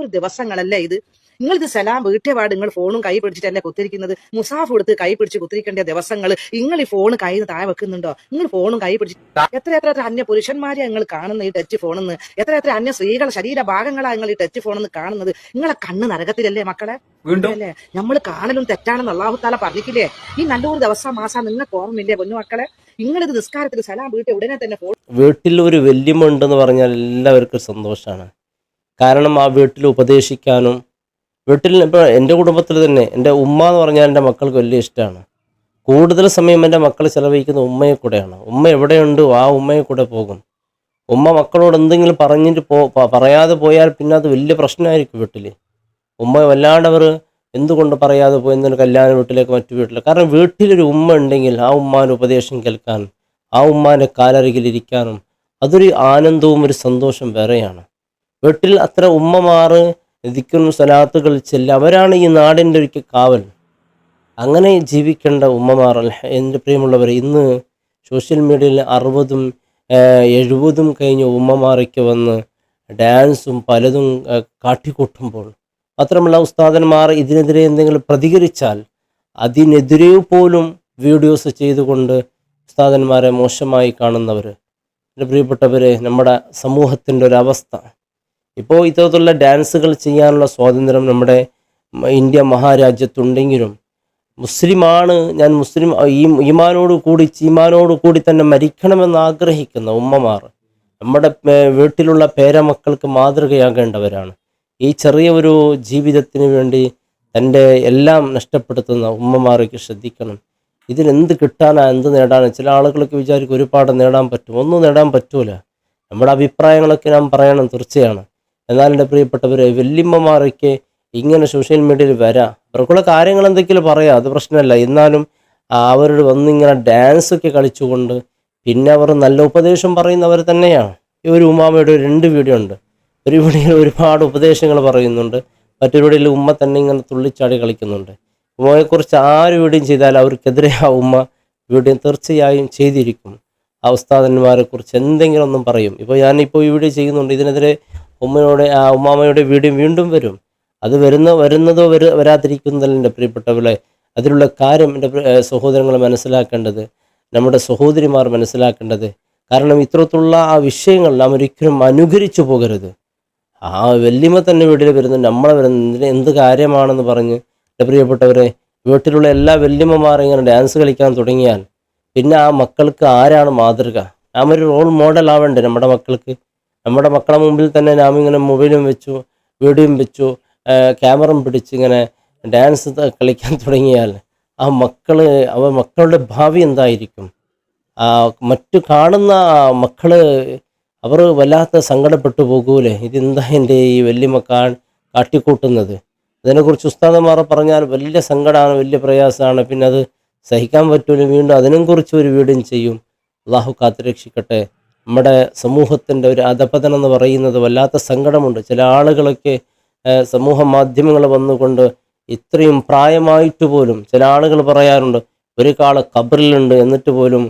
ഒരു ദിവസങ്ങളല്ലേ ഇത്? നിങ്ങളിത് സലാം വീട്ടിയപാട് നിങ്ങൾ ഫോണും കൈ പിടിച്ചിട്ടല്ലേ കുത്തിരിക്കുന്നത്? മുസാഫ് കൊടുത്ത് കൈ പിടിച്ച് കുത്തിരിക്കേണ്ട ദിവസങ്ങൾ നിങ്ങൾ ഈ ഫോൺ കൈ താഴെ വെക്കുന്നുണ്ടോ? നിങ്ങൾ ഫോണും കൈ പിടിച്ച് എത്ര അന്യ പുരുഷന്മാരെ നിങ്ങൾ കാണുന്ന ഈ ടച്ച് ഫോണെന്ന്, എത്ര അന്യ സ്ത്രീകളുടെ ശരീരഭാഗങ്ങളാണ് നിങ്ങൾ ഈ ടച്ച് ഫോണെന്ന് കാണുന്നത്. നിങ്ങളെ കണ്ണ് നരകത്തിലല്ലേ മക്കളെ? അല്ലേ നമ്മൾ കാണലും തെറ്റാണെന്ന് അല്ലാഹു തആല പറഞ്ഞിട്ടില്ലേ? ഈ നല്ലൊരു ദിവസം മാസം നിങ്ങൾക്ക് ഓർമ്മയില്ലേ പൊന്നു മക്കളെ? നിങ്ങളിത് നിസ്കാരത്തിൽ സലാം വീട്ടിൽ ഉടനെ തന്നെ വീട്ടിൽ ഒരു വല്യമ്മ ഉണ്ടെന്ന് പറഞ്ഞാൽ എല്ലാവർക്കും സന്തോഷമാണ്. കാരണം ആ വീട്ടിൽ ഉപദേശിക്കാനും, വീട്ടിൽ ഇപ്പോൾ എൻ്റെ കുടുംബത്തിൽ തന്നെ എൻ്റെ ഉമ്മ എന്ന് പറഞ്ഞാൽ എൻ്റെ മക്കൾക്ക് വലിയ ഇഷ്ടമാണ്. കൂടുതൽ സമയം എൻ്റെ മക്കൾ ചിലവഴിക്കുന്ന ഉമ്മയെ കൂടെയാണ്. ഉമ്മ എവിടെയുണ്ടോ ആ ഉമ്മയെ കൂടെ പോകും. ഉമ്മ മക്കളോട് എന്തെങ്കിലും പറഞ്ഞിട്ട് പറയാതെ പോയാൽ പിന്നെ അത് വലിയ പ്രശ്നമായിരിക്കും വീട്ടിൽ. ഉമ്മ വല്ലാണ്ട് അവർ എന്തുകൊണ്ട് പറയാതെ പോയി എന്നൊരു കല്യാണ വീട്ടിലേക്ക് മറ്റു വീട്ടിൽ. കാരണം വീട്ടിലൊരു ഉമ്മ ഉണ്ടെങ്കിൽ ആ ഉമ്മാൻ്റെ ഉപദേശം കേൾക്കാനും ആ ഉമ്മാൻ്റെ കാലരികിലിരിക്കാനും അതൊരു ആനന്ദവും ഒരു സന്തോഷം വേറെയാണ്. വീട്ടിൽ അത്ര ഉമ്മമാർ ദിക്റും സ്വലാത്തുകൾ ചെല്ലുക, അവരാണ് ഈ നാടിൻ്റെ ഒരു കാവൽ. അങ്ങനെ ജീവിക്കേണ്ട ഉമ്മമാർ. എൻ്റെ പ്രിയമുള്ളവരെ, ഇന്ന് സോഷ്യൽ മീഡിയയിൽ 60ഉം 70ഉം കഴിഞ്ഞ ഉമ്മമാരൊക്കെ വന്ന് ഡാൻസും പലതും കാട്ടിക്കൂട്ടുമ്പോൾ, മാത്രമല്ല ഉസ്താദന്മാർ ഇതിനെതിരെ എന്തെങ്കിലും പ്രതികരിച്ചാൽ അതിനെതിരെ പോലും വീഡിയോസ് ചെയ്തുകൊണ്ട് ഉസ്താദന്മാരെ മോശമായി കാണുന്നവർ. എൻ്റെ പ്രിയപ്പെട്ടവരെ, നമ്മുടെ സമൂഹത്തിൻ്റെ ഒരവസ്ഥ ഇപ്പോൾ ഇത്തരത്തിലുള്ള ഡാൻസുകൾ ചെയ്യാനുള്ള സ്വാതന്ത്ര്യം നമ്മുടെ ഇന്ത്യ മഹാരാജ്യത്തുണ്ടെങ്കിലും മുസ്ലിമാണ് ഞാൻ, മുസ്ലിം ഈമാനോട് കൂടി തന്നെ മരിക്കണമെന്ന് ആഗ്രഹിക്കുന്ന ഉമ്മമാർ നമ്മുടെ വീട്ടിലുള്ള പേരമക്കൾക്ക് മാതൃകയാകേണ്ടവരാണ്. ഈ ചെറിയ ഒരു ജീവിതത്തിന് വേണ്ടി തൻ്റെ എല്ലാം നഷ്ടപ്പെടുത്തുന്ന ഉമ്മമാർക്ക് ശ്രദ്ധിക്കണം. ഇതിനെന്ത് കിട്ടാനാ, എന്ത് നേടാനാ? ചില ആളുകളൊക്കെ വിചാരിക്കും ഒരുപാട് നേടാൻ പറ്റും. ഒന്നും നേടാൻ പറ്റൂല. നമ്മുടെ അഭിപ്രായങ്ങളൊക്കെ നാം പറയണം, തീർച്ചയാണ്. എന്നാൽ എൻ്റെ പ്രിയപ്പെട്ടവരെ, വല്യമ്മമാരൊക്കെ ഇങ്ങനെ സോഷ്യൽ മീഡിയയിൽ വരാം, അവർക്കുള്ള കാര്യങ്ങൾ എന്തെങ്കിലും പറയാം, അത് പ്രശ്നമല്ല. എന്നാലും അവരോട് വന്നിങ്ങനെ ഡാൻസൊക്കെ കളിച്ചുകൊണ്ട് പിന്നെ അവർ നല്ല ഉപദേശം പറയുന്നവർ തന്നെയാണ്. ഈ ഒരു ഉമ്മാമയുടെ 2 വീഡിയോ ഉണ്ട്. ഒരു വീഡിയോയിൽ ഒരുപാട് ഉപദേശങ്ങൾ പറയുന്നുണ്ട്, മറ്റൊരു വീഡിയോയിൽ ഉമ്മ തന്നെ ഇങ്ങനെ തുള്ളിച്ചാടി കളിക്കുന്നുണ്ട്. ഉമ്മയെക്കുറിച്ച് ആര് വീഡിയോ ചെയ്താൽ അവർക്കെതിരെ ആ ഉമ്മ വീഡിയോ തീർച്ചയായും ചെയ്തിരിക്കും. ആ ഉസ്താദന്മാരെ കുറിച്ച് എന്തെങ്കിലും ഒന്നും പറയും. ഇപ്പോൾ ഞാനിപ്പോൾ ഈ വീഡിയോ ചെയ്യുന്നുണ്ട്, ഇതിനെതിരെ ഉമ്മാമയുടെ വീഡിയോ വീണ്ടും വരും. അത് വരുന്നതോ വരാതിരിക്കുന്നതല്ല എൻ്റെ പ്രിയപ്പെട്ടവരെ. അതിലുള്ള കാര്യം എൻ്റെ സഹോദരങ്ങൾ മനസ്സിലാക്കേണ്ടത്, നമ്മുടെ സഹോദരിമാർ മനസ്സിലാക്കേണ്ടത്. കാരണം ഇത്തരത്തിലുള്ള ആ വിഷയങ്ങൾ നാം ഒരിക്കലും അനുകരിച്ചു പോകരുത്. ആ വല്യമ്മ തന്നെ വീട്ടിൽ വരുന്നത് നമ്മളെ വരുന്നതിന് എന്ത് കാര്യമാണെന്ന് പറഞ്ഞ് എൻ്റെ പ്രിയപ്പെട്ടവരെ, വീട്ടിലുള്ള എല്ലാ വല്യമ്മമാരും ഇങ്ങനെ ഡാൻസ് കളിക്കാൻ തുടങ്ങിയാൽ പിന്നെ ആ മക്കൾക്ക് ആരാണ് മാതൃക? നാം ഒരു റോൾ മോഡൽ ആവേണ്ടേ നമ്മുടെ മക്കൾക്ക്? നമ്മുടെ മക്കളെ മുമ്പിൽ തന്നെ നാം ഇങ്ങനെ മൊബൈലും വെച്ചു, വീഡിയോയും വെച്ചു, ക്യാമറയും പിടിച്ച് ഇങ്ങനെ ഡാൻസ് കളിക്കാൻ തുടങ്ങിയാൽ ആ മക്കളുടെ ഭാവി എന്തായിരിക്കും? മറ്റു കാണുന്ന മക്കൾ അവർ വല്ലാത്ത സങ്കടപ്പെട്ടു പോകൂലേ? ഇതെന്താ എൻ്റെ ഈ വല്യമ്മ കാട്ടിക്കൂട്ടുന്നത്? അതിനെക്കുറിച്ച് ഉസ്താദന്മാർ പറഞ്ഞാൽ വലിയ സങ്കടമാണ്, വലിയ പ്രയാസമാണ്. പിന്നെ അത് സഹിക്കാൻ പറ്റൂല. വീണ്ടും അതിനെക്കുറിച്ച് ഒരു വീഡിയോ ചെയ്യും. അള്ളാഹു കാത്തുരക്ഷിക്കട്ടെ. നമ്മുടെ സമൂഹത്തിൻ്റെ ഒരു അധപതനം എന്ന് പറയുന്നത് വല്ലാത്ത സങ്കടമുണ്ട്. ചില ആളുകളൊക്കെ സമൂഹ മാധ്യമങ്ങൾ വന്നുകൊണ്ട് ഇത്രയും പ്രായമായിട്ട് പോലും ചില ആളുകൾ പറയാറുണ്ട് ഒരു കാള് ഖബറിലുണ്ട് എന്നിട്ട് പോലും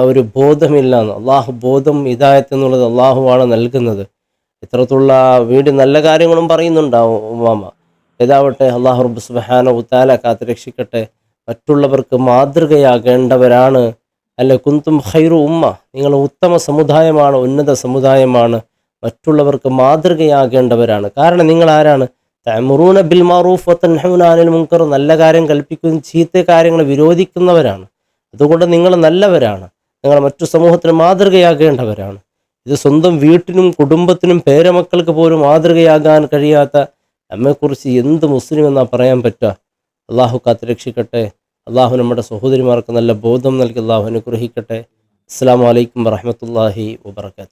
ഒരു ബോധമില്ല എന്ന്. അള്ളാഹു ബോധം ഹിദായത്ത് എന്നുള്ളത് അള്ളാഹുവാണ് നൽകുന്നത്. ഇത്തരത്തിലുള്ള വീണ്ടും നല്ല കാര്യങ്ങളും പറയുന്നുണ്ടാവും ഉമ്മാമ. ഏതാവട്ടെ, അള്ളാഹു റബ്ബ് സുബ്ഹാനഹു വതആല കാത്ത് രക്ഷിക്കട്ടെ. മറ്റുള്ളവർക്ക് മാതൃകയാകേണ്ടവരാണ്. അല്ല, കുന്തും ഖൈറു ഉമ്മ, നിങ്ങൾ ഉത്തമ സമുദായമാണ്, ഉന്നത സമുദായമാണ്, മറ്റുള്ളവർക്ക് മാതൃകയാകേണ്ടവരാണ്. കാരണം നിങ്ങൾ ആരാണ്? തഅ്മുറൂന ബിൽ മഅറൂഫ് വതൻഹൗന അനിൽ മുൻകർ, നല്ല കാര്യം കൽപ്പിക്കുകയും ചീത്ത കാര്യങ്ങൾ വിരോധിക്കുന്നവരാണ്. അതുകൊണ്ട് നിങ്ങൾ നല്ലവരാണ്, നിങ്ങൾ മറ്റു സമൂഹത്തിന് മാതൃകയാകേണ്ടവരാണ്. ഇത് സ്വന്തം വീട്ടിനും കുടുംബത്തിനും പേരമക്കൾക്ക് പോലും മാതൃകയാകാൻ കഴിയാത്ത നമ്മെക്കുറിച്ച് എന്ത് മുസ്ലിം എന്നാ പറയാൻ പറ്റുക? അള്ളാഹു കാത്ത് രക്ഷിക്കട്ടെ. അള്ളാഹു നമ്മുടെ സഹോദരിമാർക്ക് നല്ല ബോധം നൽകി അള്ളാഹു അനുഗ്രഹിക്കട്ടെ. അസ്സലാമു അലൈക്കും വറഹ്മത്തുള്ളാഹി വബറകാതുഹു.